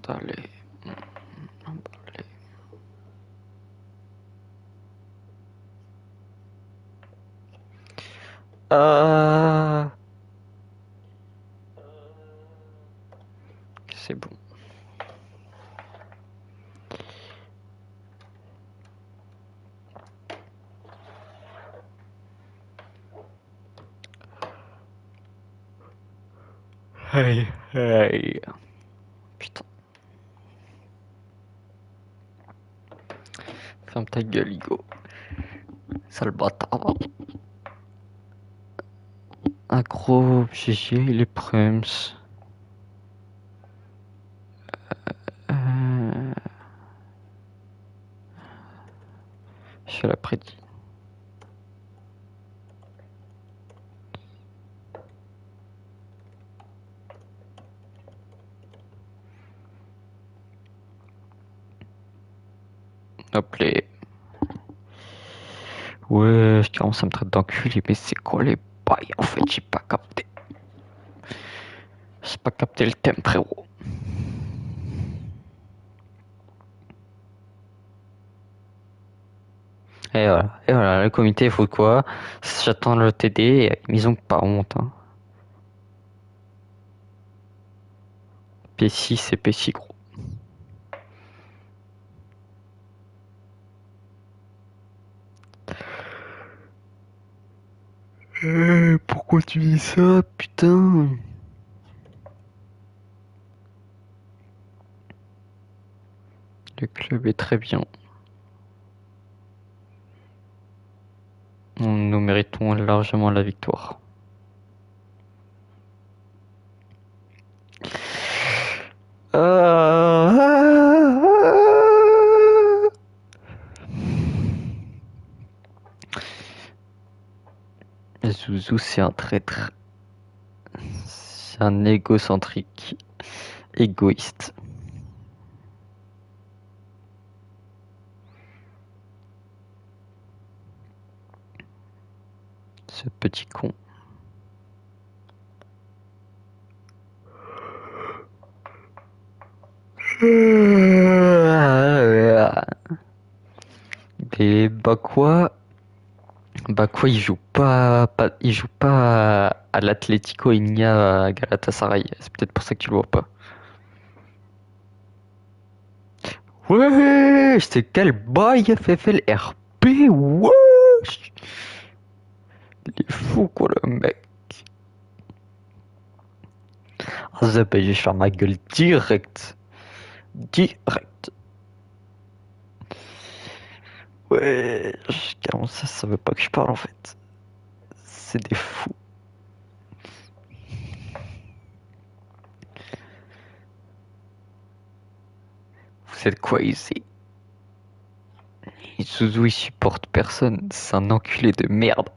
Allez. Allez. Ah, c'est bon. Aïe, aïe. Putain, ferme ta gueule, Igo. Sale bâtard. Un gros GG, les Prums. Euh... Je fais la prédit. Hop les. Ouais, je commence à me traiter d'enculé, mais c'est quoi les bails? En fait, j'ai pas capté. J'ai pas capté le thème, frérot. Et voilà, le comité, il faut quoi? J'attends le TD, et ils ont pas honte. Hein. P6, c'est P6, gros. Pourquoi tu dis ça, putain? Le club est très bien. Nous méritons largement la victoire. Zouzou, c'est un traître. C'est un égocentrique. Égoïste. Ce petit con. Et Bakwa, il joue pas à l'Atlético, il n'y a à Galatasaray. C'est peut-être pour ça que tu le vois pas. Ouais, c'est quel bail FFL RP, wesh. Il est fou quoi le mec. Ah Zep, je vais faire ma gueule direct. Direct. Ouais, comment ça veut pas que je parle en fait. C'est des fous. Vous êtes quoi ici? Isuzu il supporte personne, c'est un enculé de merde.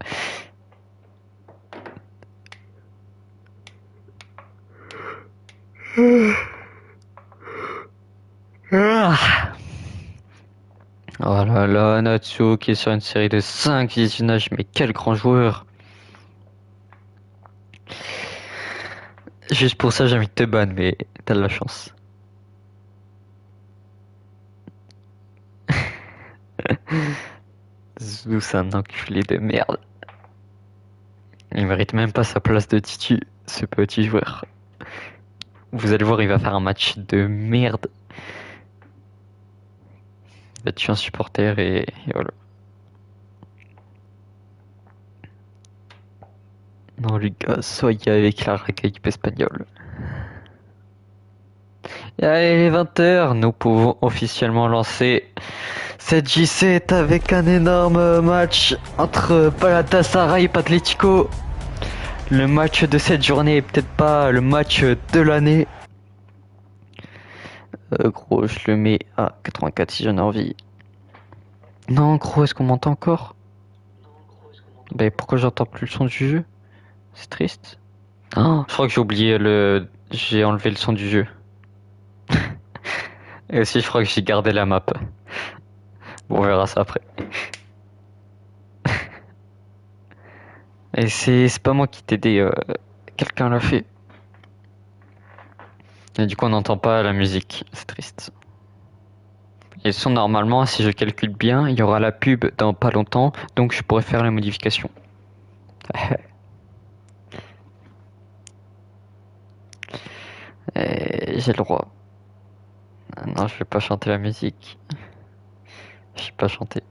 Ah. Oh là là, Natsuo qui est sur une série de 5 visionnages, mais quel grand joueur! Juste pour ça, j'ai envie de te ban, mais t'as de la chance. Zizou, c'est un enculé de merde. Il mérite même pas sa place de titu, ce petit joueur. Vous allez voir, il va faire un match de merde. Il va tuer un supporter et voilà. Non, les gars, soyez avec la équipe espagnole. Et allez, il est 20h, nous pouvons officiellement lancer cette J7 avec un énorme match entre Galatasaray et Atlético. Le match de cette journée est peut-être pas le match de l'année. Gros, je le mets à 84 si j'en ai envie. Non, gros, est-ce qu'on m'entend encore? Ben, pourquoi j'entends plus le son du jeu? C'est triste. Oh, je crois que j'ai oublié le... J'ai enlevé le son du jeu. Et aussi, je crois que j'ai gardé la map. Bon, on verra ça après. Et c'est pas moi qui t'ai aidé, quelqu'un l'a fait. Et du coup, on n'entend pas la musique. C'est triste. Et son normalement, si je calcule bien, il y aura la pub dans pas longtemps, donc je pourrais faire la modification. J'ai le droit. Non, je vais pas chanter la musique. Je sais pas chanter.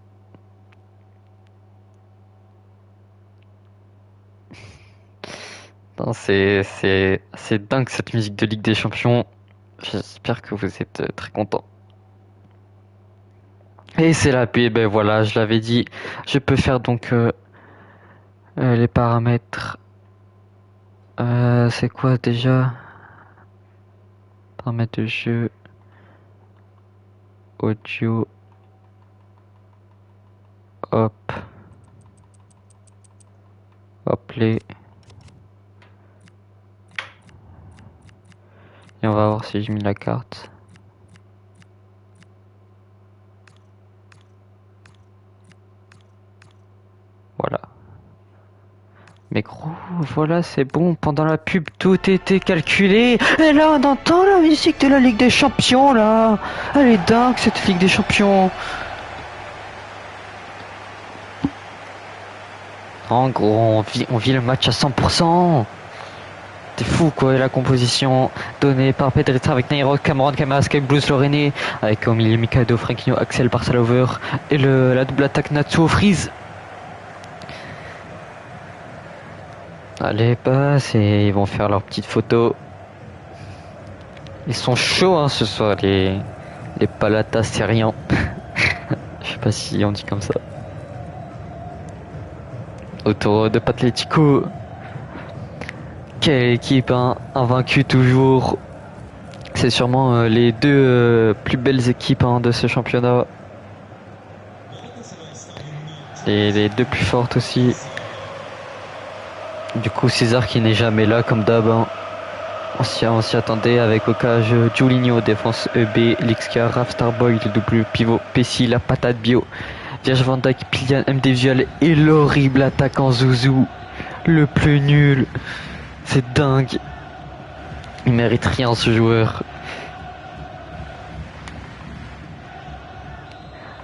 Non, c'est dingue cette musique de Ligue des Champions. J'espère que vous êtes très contents. Et c'est la pub, ben voilà, je l'avais dit. Je peux faire donc les paramètres. C'est quoi déjà? Paramètres de jeu. Audio. Hop. Hop les. Et on va voir si j'ai mis la carte. Voilà. Mais gros, voilà, c'est bon. Pendant la pub, tout était calculé. Et là, on entend la musique de la Ligue des Champions, là. Elle est dingue, cette Ligue des Champions. En gros, on vit le match à 100%. C'est fou, quoi. Et la composition donnée par Pedrita avec Nairo, Cameron, Camara, Sky Blues, Lorraine, avec au milieu Mikado, Franquinho, Axel, Barsalover. Et la double attaque Natsuo, Freeze. Allez, passe et ils vont faire leur petite photo. Ils sont chauds hein, ce soir, les palatas syriens. Je sais pas si on dit comme ça. Autour de Patlético. Quelle équipe, hein, invaincue toujours. C'est sûrement les deux plus belles équipes hein, de ce championnat. Et les deux plus fortes aussi. Du coup, César qui n'est jamais là comme d'hab. Hein. On s'y attendait avec au cage Julinho, défense EB, Lixka, Raf Starboy, le double pivot, Pessi, la patate bio, Virge Van Dijk, Pilian, MD Visual et l'horrible attaque en Zouzou. Le plus nul. C'est dingue. Il mérite rien ce joueur.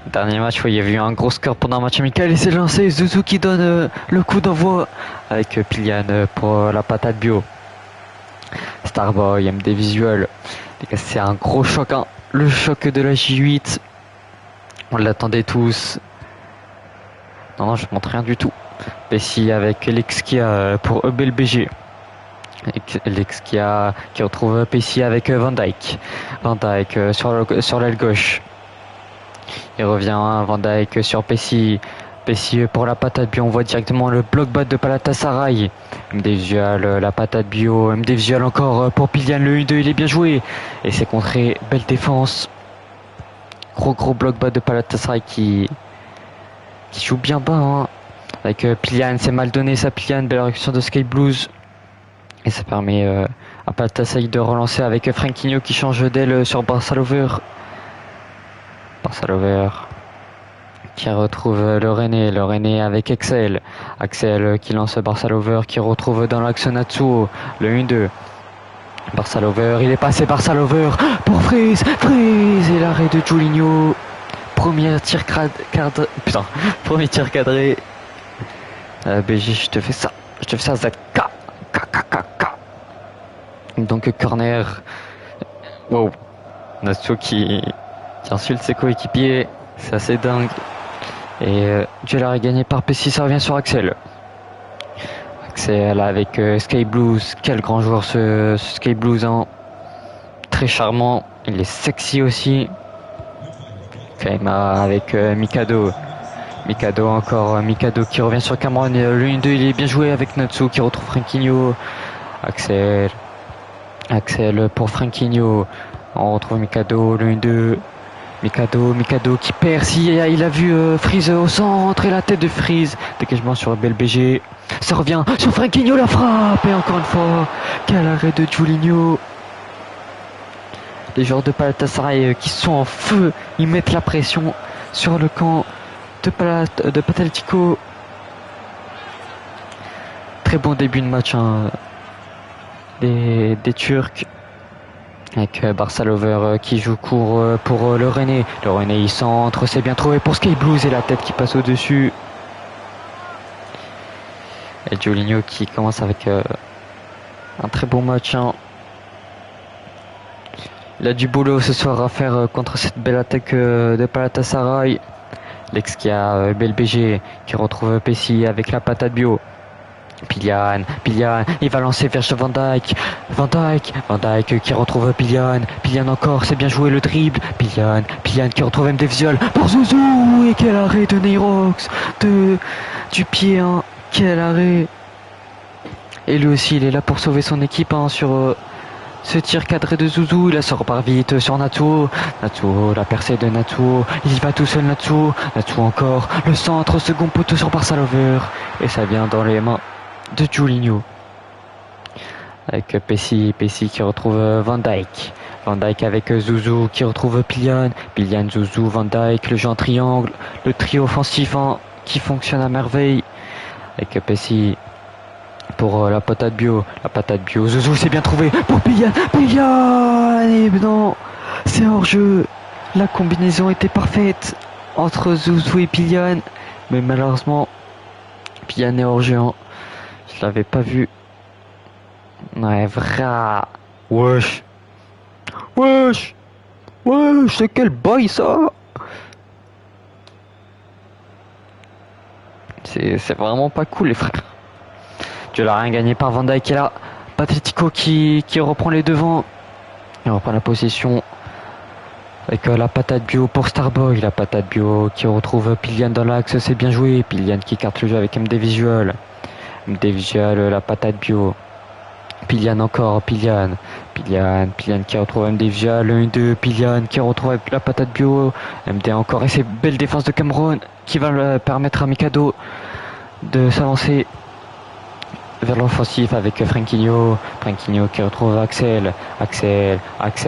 Dernier match, il y avait eu un gros score pendant un match amical et c'est lancé. Zouzou qui donne le coup d'envoi avec Pilian pour la patate bio. Starboy, MD Visual. C'est un gros choc, hein. Le choc de la J8. On l'attendait tous. Non, je montre rien du tout. Pessi avec Lexkia pour EBLBG. Lexkia qui retrouve Pessi avec Van Dijk. Van Dijk sur l'aile gauche. Il revient Van Dijk sur Pessi. Pessi pour la patate bio. On voit directement le bloc bas de Galatasaray. MD Visual, la patate bio. MD Visual encore pour Pilian. Le 1-2, il est bien joué. Et c'est contré. Belle défense. Gros bloc bas de Galatasaray qui joue bien bas. Hein. Avec Pilian, c'est mal donné ça. Pilian, belle réaction de Sky Blues. Et ça permet à Galatasaray de relancer avec Franquinho qui change d'aile sur Barsalover. Barsalover qui retrouve le René avec Axel. Axel qui lance Barsalover qui retrouve dans l'axe Natsuo. Le 1-2. Barsalover, il est passé Barsalover pour Freeze et l'arrêt de Julinho. Premier tir cadré. BG, je te fais ça, Zaka. Donc corner. Wow. Natsuo qui insulte ses coéquipiers. C'est assez dingue. Et duel gagné par Pessi, ça revient sur Axel. Axel avec Sky Blues. Quel grand joueur ce Sky Blues. Hein. Très charmant. Il est sexy aussi. Kaima avec Mikado. Mikado qui revient sur Cameron. Le 1-2, il est bien joué avec Natsu qui retrouve Franquinho. Axel pour Franquinho. On retrouve Mikado, le 1-2. Mikado qui perd. Si il a vu Freeze au centre et la tête de Freeze. Dégagement sur BLBG. Ça revient sur Franquinho, la frappe. Et encore une fois, quel arrêt de Julinho. Les joueurs de Galatasaray qui sont en feu. Ils mettent la pression sur le camp de Patlético. Très bon début de match hein, des Turcs. Avec Barça Lover qui joue court pour le René. Le René il centre, c'est bien trouvé pour Sky Blues et la tête qui passe au-dessus. Et Julinho qui commence avec un très beau match. Hein. Il a du boulot ce soir à faire contre cette belle attaque de Galatasaray. L'ex qui a BLBG qui retrouve Pessi avec la patate bio. Pilian, il va lancer vers Van Dijk. Van Dijk qui retrouve Pilian encore, c'est bien joué le dribble. Pilian qui retrouve MD Visual pour Zouzou. Et quel arrêt de Neyrox du pied, hein. Quel arrêt. Et lui aussi il est là pour sauver son équipe hein, sur ce tir cadré de Zouzou. Il se repart vite sur Natsuo, la percée de Natsuo, il y va tout seul Natsuo encore, le centre, second poteau sur Barça Lover. Et ça vient dans les mains de Julinho. Avec Pessi qui retrouve Van Dijk. Van Dijk avec Zouzou qui retrouve Pilian, Zouzou, Van Dijk, le jeu en triangle, le trio offensif hein, qui fonctionne à merveille. Avec Pessi pour la patate bio, Zouzou c'est bien trouvé pour Pilian, et non, c'est hors jeu. La combinaison était parfaite entre Zouzou et Pilian, mais malheureusement Pilian est hors jeu. Hein. Je l'avais pas vu. Ouais, vrai. Wesh, c'est quel boy ça. C'est vraiment pas cool les frères. Dieu l'a rien gagné par Van Dijk et là Patletico qui reprend les devants. Il reprend la possession avec la patate bio pour Starboy. La patate bio qui retrouve Pilian dans l'axe, c'est bien joué. Pilian qui carte le jeu avec MD Visual. La patate bio. Pilian encore, Pilian qui retrouve MD Visual, 1-2, Pilian qui retrouve la patate bio, MD encore et c'est belle défense de Cameroun qui va le permettre à Mikado de s'avancer vers l'offensif avec Franquinho qui retrouve Axel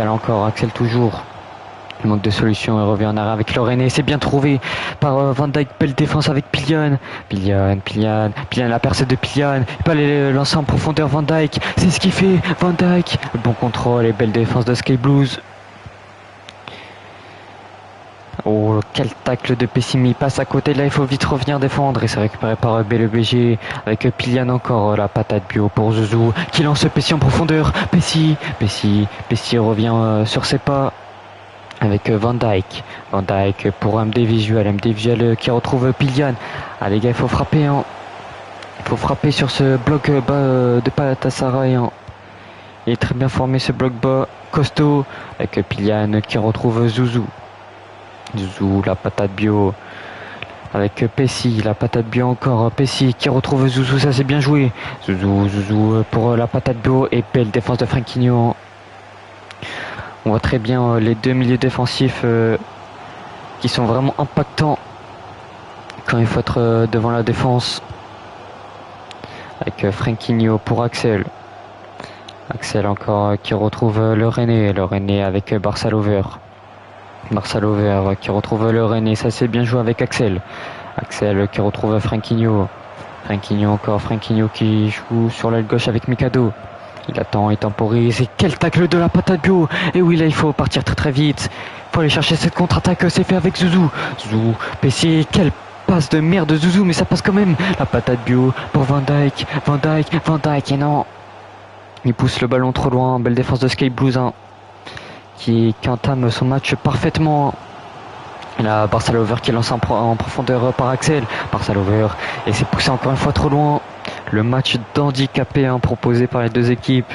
encore, Axel toujours. Il manque de solution, il revient en arrière avec Lorené, c'est bien trouvé par Van Dijk, belle défense avec Pilian, la percée de Pilian, il peut aller lancer en profondeur Van Dijk, c'est ce qu'il fait, Van Dijk, bon contrôle et belle défense de Sky Blues. Oh, quel tacle de Pessimi, passe à côté, là il faut vite revenir défendre et c'est récupéré par BLBG avec Pilian encore, la patate bio pour Zouzou qui lance Pessi en profondeur, Pessi revient sur ses pas avec Van Dijk pour MD Visual qui retrouve Pilian. Ah les gars, il faut frapper hein. Il faut frapper sur ce bloc bas de Galatasaray hein. Il est très bien formé ce bloc bas, costaud, avec Pilian qui retrouve Zouzou, la patate bio avec Pessi, la patate bio encore, Pessi qui retrouve Zouzou, ça c'est bien joué. Zouzou pour la patate bio et belle défense de Franquinho. On voit très bien les deux milieux défensifs qui sont vraiment impactants quand il faut être devant la défense. Avec Franquinho pour Axel encore qui retrouve le René avec Barça Lover qui retrouve le René, ça c'est bien joué avec Axel qui retrouve Franquinho encore, qui joue sur l'aile gauche avec Mikado. Il attend, il temporise, et quel tacle de la patate bio. Et oui, là il faut partir très très vite. Il faut aller chercher cette contre-attaque, c'est fait avec Zouzou, PC, quelle passe de merde de Zouzou, mais ça passe quand même. La patate bio pour Van Dijk, et non. Il pousse le ballon trop loin, belle défense de Sky Blues hein, qui entame son match parfaitement. Là, Barça Lover qui lance en profondeur par Axel, Barça Lover, et c'est poussé encore une fois trop loin. Le match d'handicapé hein, proposé par les deux équipes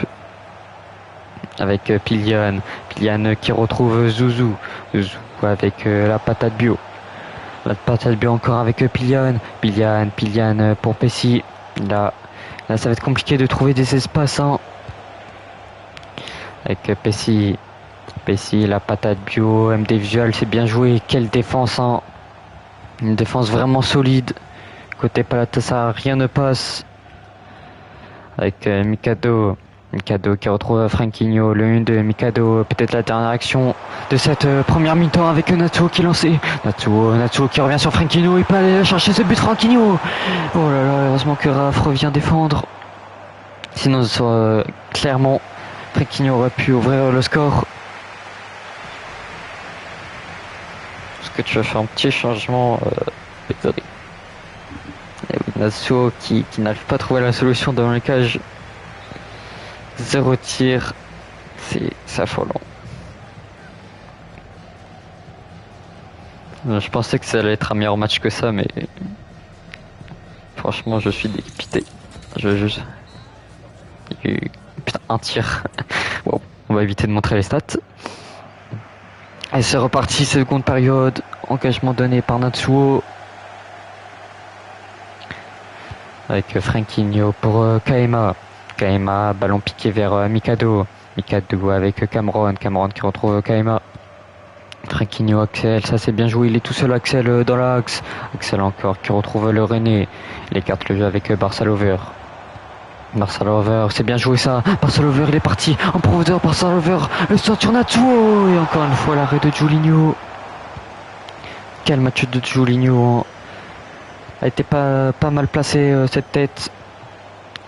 avec Pilian qui retrouve Zouzou avec la patate bio encore avec Pilian pour Pessi. Là ça va être compliqué de trouver des espaces hein. Avec Pessi, la patate bio, MD Visual, c'est bien joué, quelle défense hein. Une défense vraiment solide côté Galatasaray, rien ne passe. Avec Mikado qui retrouve Franquinho, le 1-2, Mikado, peut-être la dernière action de cette première mi-temps avec Natsuo qui est lancé. Natsuo qui revient sur Franquinho, il peut aller chercher ce but Franquinho. Oh là là, heureusement que Raph revient défendre. Sinon, clairement, Frenkie aurait pu ouvrir le score. Est-ce que tu vas faire un petit changement, Pedri? Et oui, Natsuo qui n'arrive pas à trouver la solution devant les cages. 0 tir, c'est affolant. Je pensais que ça allait être un meilleur match que ça, mais franchement, je suis dépité. Il y a eu un tir. Wow. On va éviter de montrer les stats. Et c'est reparti, seconde période. Engagement donné par Natsuo. Avec Frenkie pour Kaema. Kaema, ballon piqué vers Mikado. Mikado avec Cameron. Cameron qui retrouve Kaema. Frenkie, Axel, ça c'est bien joué, il est tout seul Axel dans l'axe. Axel encore qui retrouve le René. Il écarte le jeu avec Barça Lover. Barça Lover, c'est bien joué ça. Barça Lover, il est parti en profondeur. Barça Lover, le sort sur Natsuo. Et encore une fois l'arrêt de Julinho. Quel match de Julinho. A été pas mal placé cette tête.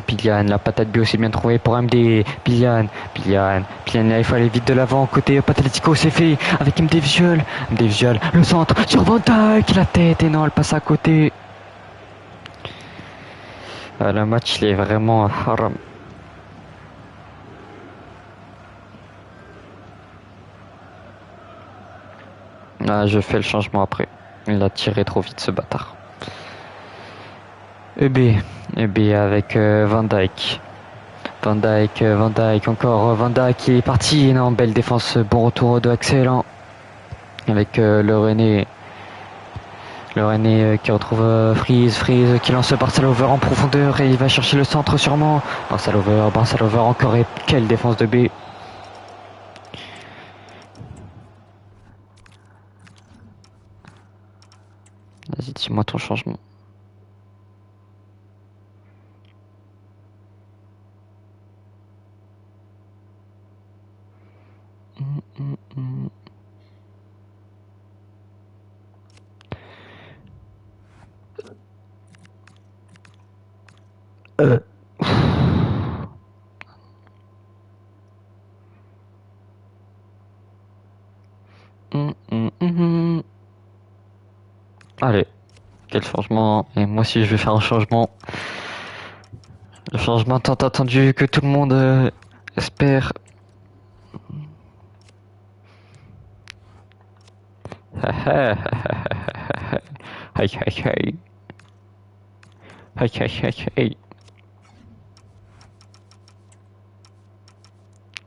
Pilian, la patate bio aussi bien trouvée pour MD. Pilian, là il faut aller vite de l'avant. Côté Pateletico, c'est fait avec MD Visual. MD Visual, le centre sur Van Dijk, la tête et non, elle passe à côté. Le match il est vraiment haram. Je fais le changement après. Il a tiré trop vite ce bâtard. EB avec Van Dijk. Van Dijk, encore Van Dijk qui est parti. Non, belle défense, bon retour de Axel. Avec le René. Le René qui retrouve Freeze qui lance Barça Lover en profondeur et il va chercher le centre sûrement. Barça Lover encore et quelle défense de B. Vas-y, dis-moi ton changement. Allez, quel changement. Et moi aussi je vais faire un changement. Le changement tant attendu que tout le monde espère.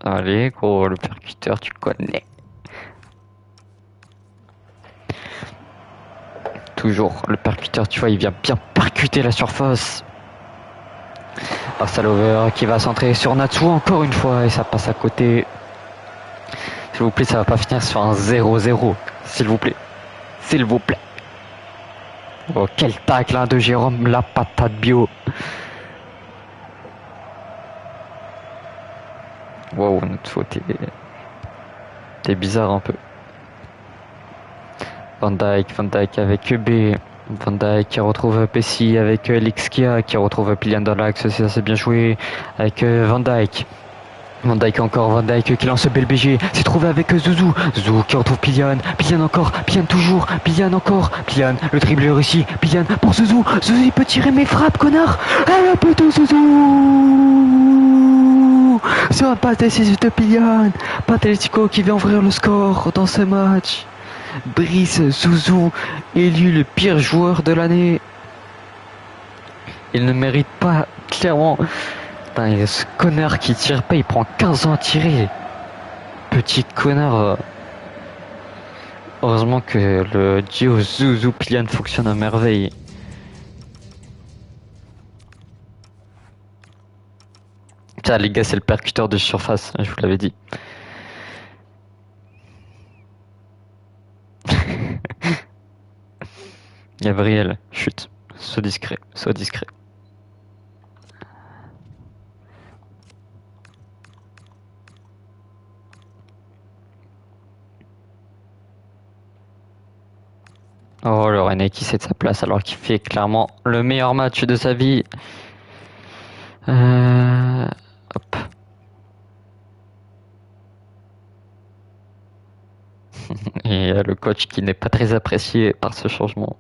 Allez, gros, le percuteur, tu connais. Toujours, le percuteur, tu vois, il vient bien percuter la surface. Lover qui va centrer sur Natsuo encore une fois et ça passe à côté. S'il vous plaît, ça va pas finir sur un 0-0. S'il vous plaît. Oh, quel tacle de Jérôme, la patate bio. Wow, Natsuo, t'es bizarre un peu. Van Dijk avec EB. Van Dijk qui retrouve Pessi avec Lixkia qui retrouve Pilian dans l'axe, ça c'est bien joué avec Van Dijk. Van Dijk qui lance BLBG, c'est trouvé avec Zouzou qui retrouve Pilian encore, Pilian encore, le dribble réussi, Pilian pour Zouzou il peut tirer mais frappe connard. Ah la putain Zouzou sur un passe décisif de Pilian. Pateletico qui vient ouvrir le score dans ce match. Brice Zouzou, élu le pire joueur de l'année. Il ne mérite pas, clairement. Putain, ce connard qui tire pas, il prend 15 ans à tirer. Petit connard. Heureusement que le duo Zouzou Pilian fonctionne à merveille. Tiens les gars, c'est le percuteur de surface, je vous l'avais dit. Gabriel, chut, sois discret. Oh, le René qui sait de sa place alors qu'il fait clairement le meilleur match de sa vie. Hop. coach qui n'est pas très apprécié par ce changement.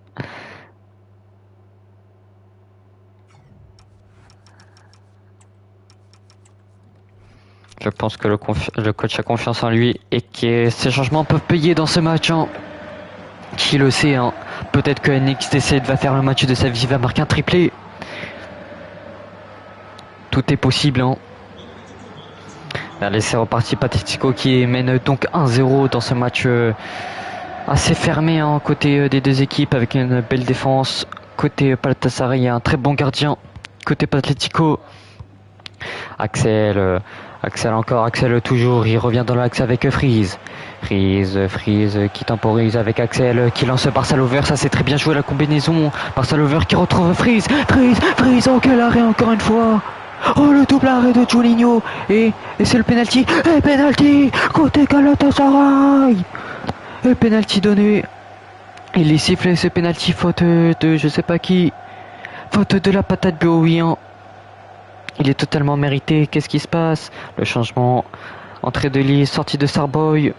Je pense que le coach a confiance en lui et que ces changements peuvent payer dans ce match. Hein. Qui le sait, hein. Peut-être que NXT7 va faire le match de sa vie, va marquer un triplé. Tout est possible. Hein. Allez, c'est reparti. Patético qui mène donc 1-0 dans ce match assez fermé hein, côté des deux équipes avec une belle défense. Côté Galatasaray, il y a un très bon gardien. Côté Patético, Axel encore, Axel toujours, il revient dans l'axe avec Freeze. Freeze qui temporise avec Axel, qui lance Barsalover, ça c'est très bien joué la combinaison. Barsalover qui retrouve Freeze, oh quel arrêt encore une fois. Oh le double arrêt de Juninho et c'est le penalty, et penalty côté Galatasaray. Et penalty donné. Il est sifflé ce penalty, faute de je sais pas qui. Faute de la patate Bowie. Il est totalement mérité. Qu'est-ce qui se passe? Le changement. Entrée de Lee, sortie de Starboy.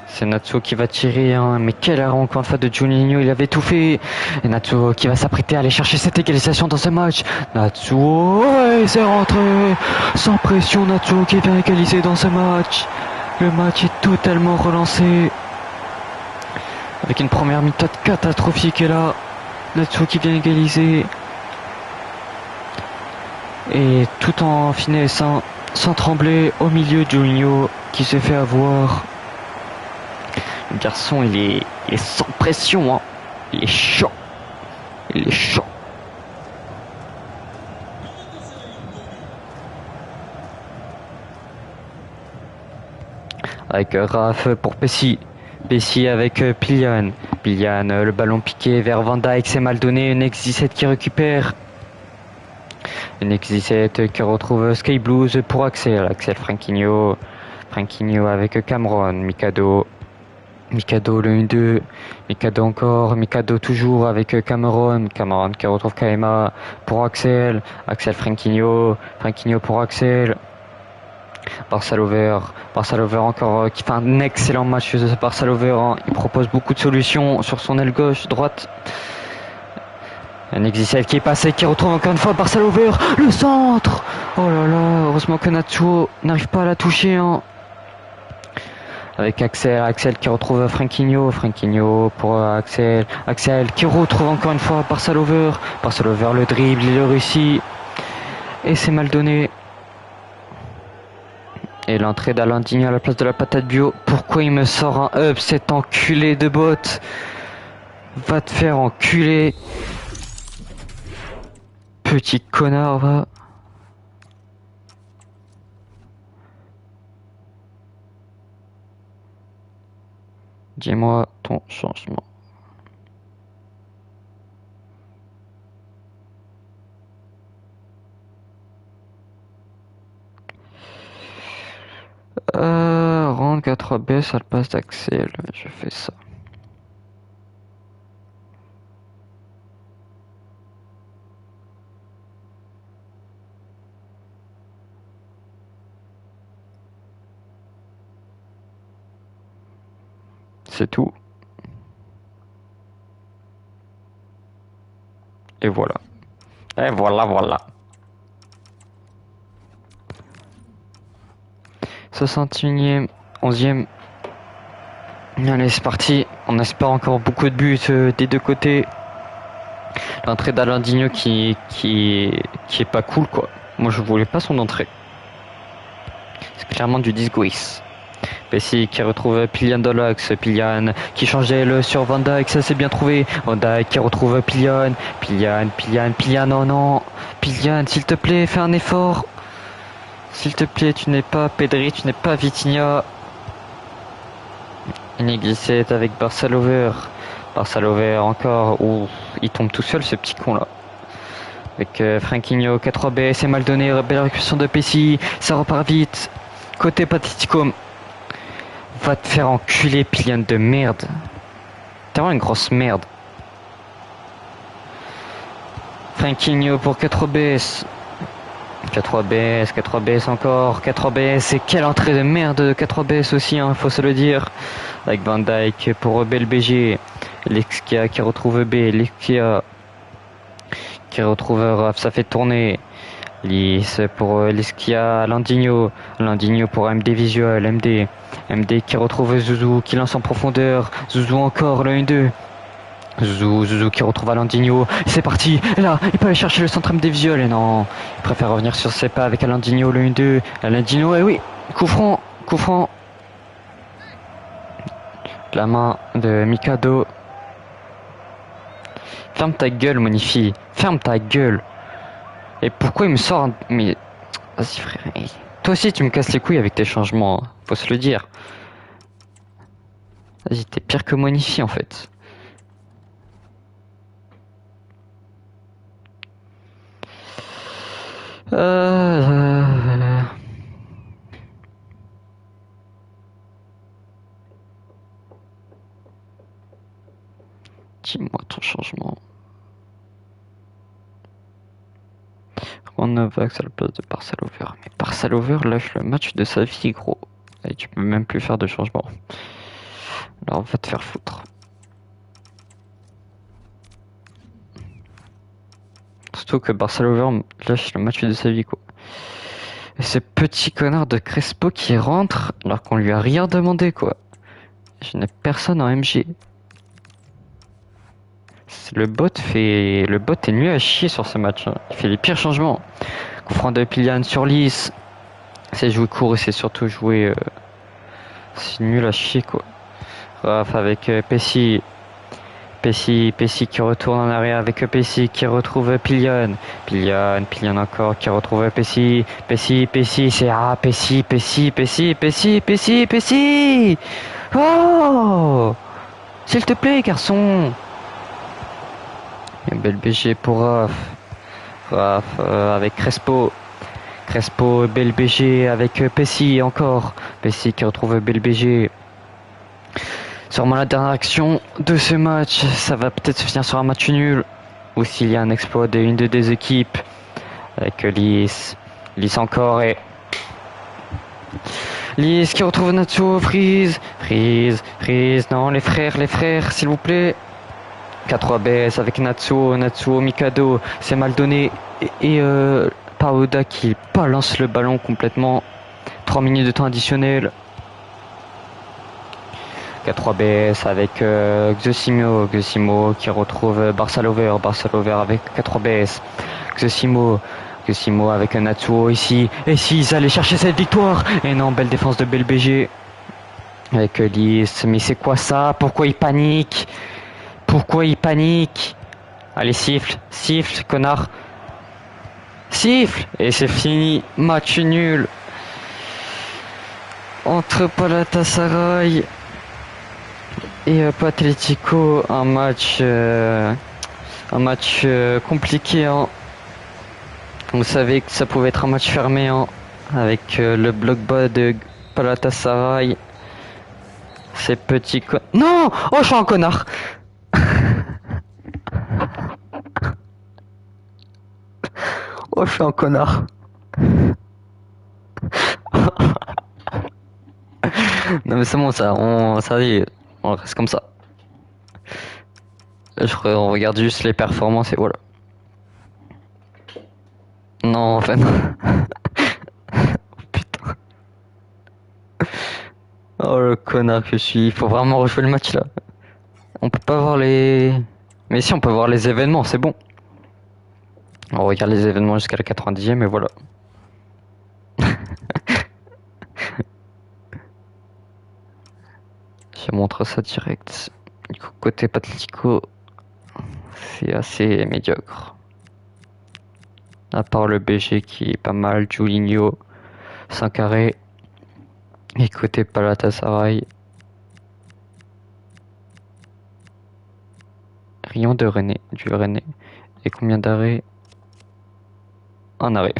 C'est Natsuo qui va tirer. Hein. Mais quel arrêt encore une fois de Juninho. Il avait tout fait. Et Natsuo qui va s'apprêter à aller chercher cette égalisation dans ce match. Natsuo. Ouais, c'est rentré. Sans pression, Natsuo qui vient égaliser dans ce match. Le match est totalement relancé. Avec une première mi-temps catastrophique. Et là, Natsuo qui vient égaliser. Et tout en finesse, hein, sans trembler, au milieu, Juninho qui se fait avoir. Le garçon, il est sans pression, hein. Il est chaud. Avec Raph pour Pessi avec Pilian, le ballon piqué vers Van Dijk, c'est mal donné, NX17 qui récupère. NX17 qui retrouve Sky Blues pour Axel Franquinho avec Cameron, Mikado le 1-2, Mikado encore, Mikado toujours avec Cameron qui retrouve Kaema pour Axel Franquinho pour Axel. Barsalover encore qui fait un excellent match de Barsalover, hein. Il propose beaucoup de solutions sur son aile gauche, droite. Un NX17 qui est passé, qui retrouve encore une fois Barsalover, le centre. Oh là là, heureusement que Natsuo n'arrive pas à la toucher. Hein. Avec Axel qui retrouve Franquinho pour Axel qui retrouve encore une fois Barsalover le dribble, il le réussit. Et c'est mal donné. Et l'entrée d'Alain Digne à la place de la patate bio. Pourquoi il me sort un up, cet enculé de bot? Va te faire enculer. Petit connard, va. Dis-moi ton changement. Rendre 4B sur le passe d'Axel. Je fais ça. C'est tout. Et voilà. Et voilà. 61e, 11e. Allez, c'est parti. On espère encore beaucoup de buts des deux côtés. L'entrée d'Alain Digne qui est pas cool, quoi. Moi, je voulais pas son entrée. C'est clairement du disgrace. Pessi qui retrouve Pilian dans l'axe, Pilian qui changeait le sur Van Dijk, ça c'est bien trouvé. Van Dijk qui retrouve Pilian, non. Pilian, s'il te plaît, fais un effort. S'il te plaît, tu n'es pas Pedri, tu n'es pas Vitinha. NX17 avec Barsalover encore. Ouh, il tombe tout seul ce petit con là. Avec Franquinho, 4B, c'est mal donné, belle récupération de Pessi, ça repart vite. Côté Patético. Va te faire enculer, Pilian de merde. T'es vraiment une grosse merde. Franquinho pour 4B. K3BS, K3BS encore, K3BS, et quelle entrée de merde de K3BS aussi, hein, faut se le dire. Avec Van Dijk pour BLBG, Lexia qui retrouve B, Lexia qui retrouve Raf, ça fait tourner. Lys pour Lexia, Landinho, Landinho pour MD Visual, MD qui retrouve Zouzou, qui lance en profondeur, Zouzou encore, le 1-2. Zouzou qui retrouve Alandinho, c'est parti, et là, il peut aller chercher le centre MD Visual, et non, il préfère revenir sur ses pas avec Alandinho, le 1-2, Alandinho, et oui, coup franc, la main de Mikado. Ferme ta gueule, Monifi, ferme ta gueule. Et pourquoi il me sort un... Mais, vas-y frère, toi aussi tu me casses les couilles avec tes changements, hein. Faut se le dire. Vas-y, t'es pire que Monifi en fait. Euh... Dis-moi ton changement. On Novak à la place de Parcalover. Mais Parcalover lâche le match de sa vie, gros. Et tu peux même plus faire de changement. Alors va te faire foutre. Surtout que Barcelover lâche le match de sa vie, quoi. Et ce petit connard de Crespo qui rentre alors qu'on lui a rien demandé, quoi. Je n'ai personne en MG. Le bot est nul à chier sur ce match, hein. Il fait les pires changements. Coup franc de Pilian sur Lys. C'est jouer court et c'est surtout jouer... C'est nul à chier, quoi. Raf avec Pessi. Pessi qui retourne en arrière avec Pessi qui retrouve Pilian encore qui retrouve Pessi, c'est Pessi. Oh, s'il te plaît, garçon. Une belle BG pour Raf avec Crespo, belle BG avec Pessi encore, Pessi qui retrouve belle BG. Sûrement la dernière action de ce match, ça va peut-être se finir sur un match nul, ou s'il y a un exploit d'une de deux équipes, avec Lys encore, et Lys qui retrouve Natsuo, Freeze, non, les frères, s'il vous plaît. K3BS avec Natsuo, Mikado, c'est mal donné, et Paoda qui balance le ballon complètement, 3 minutes de temps additionnel. K3BS avec Xosimo qui retrouve Barcalover avec K3BS. Xosimo avec Natsuo ici. Et si ils allaient chercher cette victoire. Et non, belle défense de BLBG. Avec Lys. Mais c'est quoi ça? Pourquoi il panique? Allez, siffle, connard. Siffle. Et c'est fini. Match nul. Entre Galatasaray et Atlético, un match compliqué, hein. Vous savez que ça pouvait être un match fermé, hein, avec le bloc bas de Galatasaray. Ces petits Non. Oh, je suis un connard. Oh, je suis un connard. Non mais c'est bon, ça y est, on reste comme ça. On regarde juste les performances et voilà. Non, en fait, non. Putain. Oh le connard que je suis. Il faut vraiment rejouer le match là. On peut pas voir les... Mais si, on peut voir les événements, c'est bon. On regarde les événements jusqu'à la 90e et voilà. Je montre ça direct. Du coup, côté Patlico, c'est assez médiocre. À part le BG qui est pas mal, Julinho, Sankaré. Et côté Galatasaray, Rion de René, du René. Et combien d'arrêts? Un arrêt.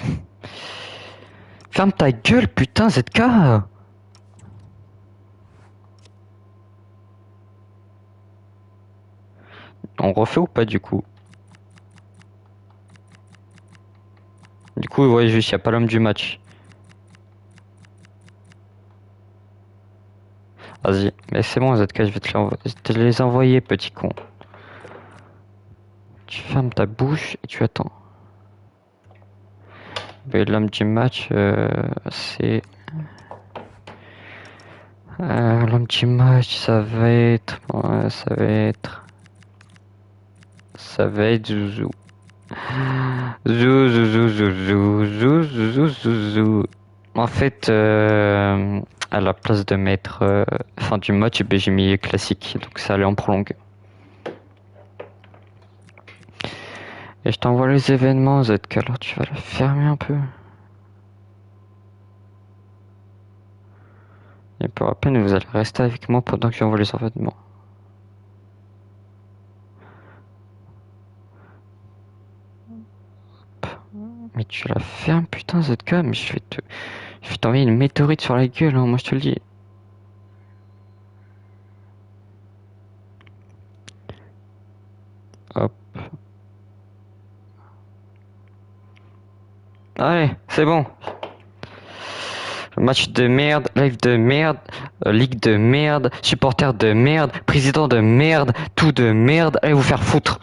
Ferme ta gueule, putain, ZK! On refait ou pas du coup? Du coup, ouais, juste, y a pas l'homme du match. Vas-y, mais c'est bon, ZK, je vais te les envoyer, petit con. Tu fermes ta bouche et tu attends. Mais l'homme du match, c'est... l'homme du match, ça va être... Ça va être Zouzou. Zouzou. En fait, à la place de mettre fin du match, ben, j'ai mis classique, donc ça allait en prolongue. Et je t'envoie les événements, ZK, alors tu vas la fermer un peu. Et pour à peine, vous allez rester avec moi pendant que j'envoie les événements. Mais tu la fermes, putain, ZK, mais je vais t'envoyer une météorite sur la gueule, hein, moi je te le dis. Hop. Allez, c'est bon. Match de merde, live de merde, ligue de merde, supporter de merde, président de merde, tout de merde. Allez vous faire foutre.